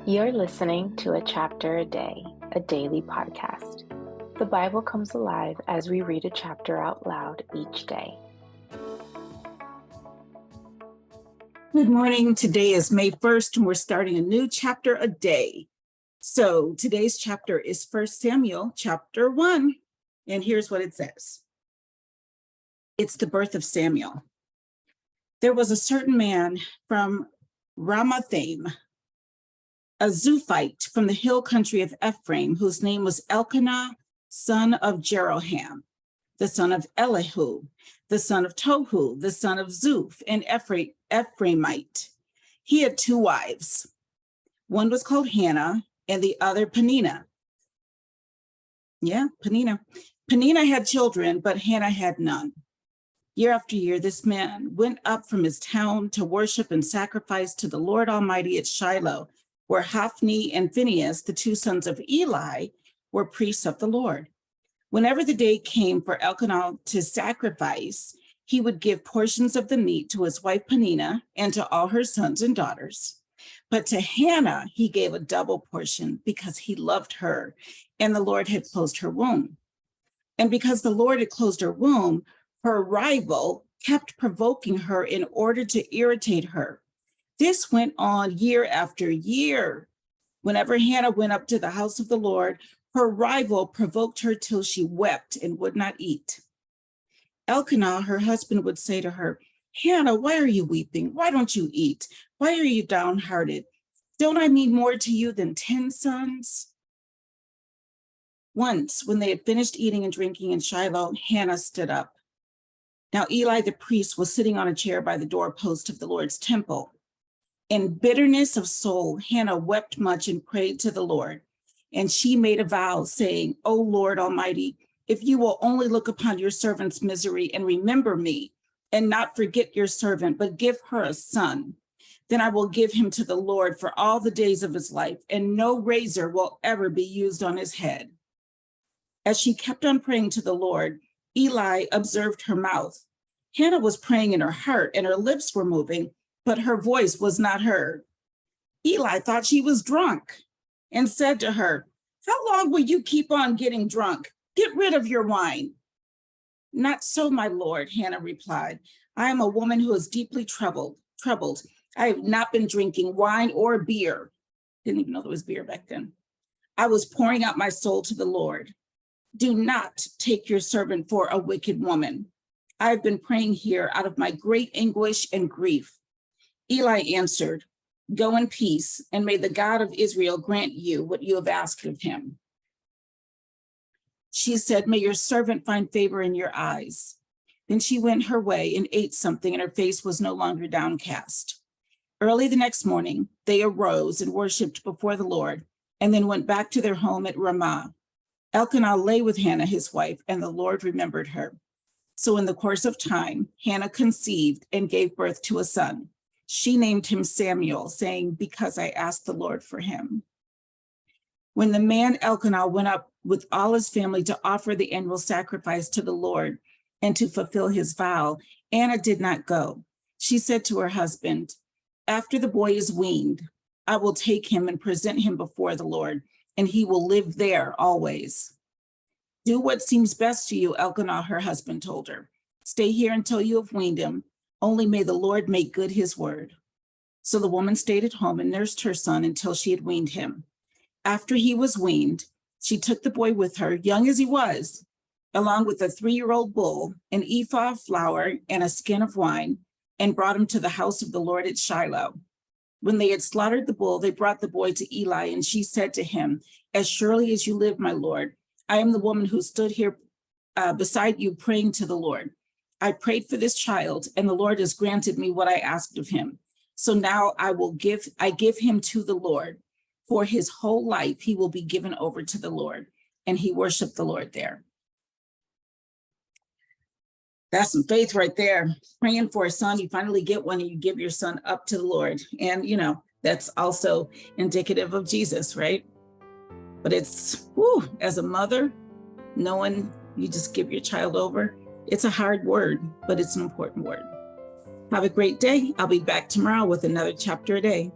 You're listening to A Chapter a Day, a daily podcast. The Bible comes alive as we read a chapter out loud each day. Good morning. Today is May 1st, and we're starting a new chapter a day. So today's chapter is 1 Samuel chapter 1, and here's what it says. It's the birth of Samuel. There was a certain man from Ramathaim, a Zuphite from the hill country of Ephraim, whose name was Elkanah, son of Jeroham, the son of Elihu, the son of Tohu, the son of Zuph, an Ephraimite. He had two wives. One was called Hannah and the other Peninnah. Peninnah. Peninnah had children, but Hannah had none. Year after year, this man went up from his town to worship and sacrifice to the Lord Almighty at Shiloh, where Hophni and Phinehas, the two sons of Eli, were priests of the Lord. Whenever the day came for Elkanah to sacrifice, he would give portions of the meat to his wife Peninnah and to all her sons and daughters. But to Hannah, he gave a double portion because he loved her, and the Lord had closed her womb. And because the Lord had closed her womb, her rival kept provoking her in order to irritate her. This went on year after year. Whenever Hannah went up to the house of the Lord, her rival provoked her till she wept and would not eat. Elkanah, her husband, would say to her, "Hannah, why are you weeping? Why don't you eat? Why are you downhearted? Don't I mean more to you than 10 sons?" Once, when they had finished eating and drinking in Shiloh, Hannah stood up. Now Eli the priest was sitting on a chair by the doorpost of the Lord's temple. In bitterness of soul, Hannah wept much and prayed to the Lord. And she made a vow, saying, "O Lord Almighty, if you will only look upon your servant's misery and remember me, and not forget your servant, but give her a son, then I will give him to the Lord for all the days of his life, and no razor will ever be used on his head." As she kept on praying to the Lord, Eli observed her mouth. Hannah was praying in her heart, and her lips were moving, but her voice was not heard. Eli thought she was drunk and said to her, "How long will you keep on getting drunk? Get rid of your wine." "Not so, my lord," Hannah replied. "I am a woman who is deeply troubled. I have not been drinking wine or beer." Didn't even know there was beer back then. "I was pouring out my soul to the Lord. Do not take your servant for a wicked woman. I have been praying here out of my great anguish and grief." Eli answered, "Go in peace, and may the God of Israel grant you what you have asked of him." She said, "May your servant find favor in your eyes." Then she went her way and ate something, and her face was no longer downcast. Early the next morning, they arose and worshiped before the Lord, and then went back to their home at Ramah. Elkanah lay with Hannah, his wife, and the Lord remembered her. So in the course of time, Hannah conceived and gave birth to a son. She named him Samuel, saying, "Because I asked the Lord for him." When the man Elkanah went up with all his family to offer the annual sacrifice to the Lord and to fulfill his vow, Anna did not go. She said to her husband, "After the boy is weaned, I will take him and present him before the Lord, and he will live there always." "Do what seems best to you," Elkanah, her husband, told her. "Stay here until you have weaned him. Only may the Lord make good his word." So the woman stayed at home and nursed her son until she had weaned him. After he was weaned, she took the boy with her, young as he was, along with a 3-year-old bull, an ephah of flour, and a skin of wine, and brought him to the house of the Lord at Shiloh. When they had slaughtered the bull, they brought the boy to Eli, and she said to him, "As surely as you live, my Lord, I am the woman who stood here beside you praying to the Lord. I prayed for this child, and the Lord has granted me what I asked of him. So now I give him to the Lord. For his whole life, he will be given over to the Lord." And he worshiped the Lord there. That's some faith right there. Praying for a son, you finally get one, and you give your son up to the Lord. And, that's also indicative of Jesus, right? But it's, as a mother, knowing you just give your child over, it's a hard word, but it's an important word. Have a great day. I'll be back tomorrow with another chapter a day.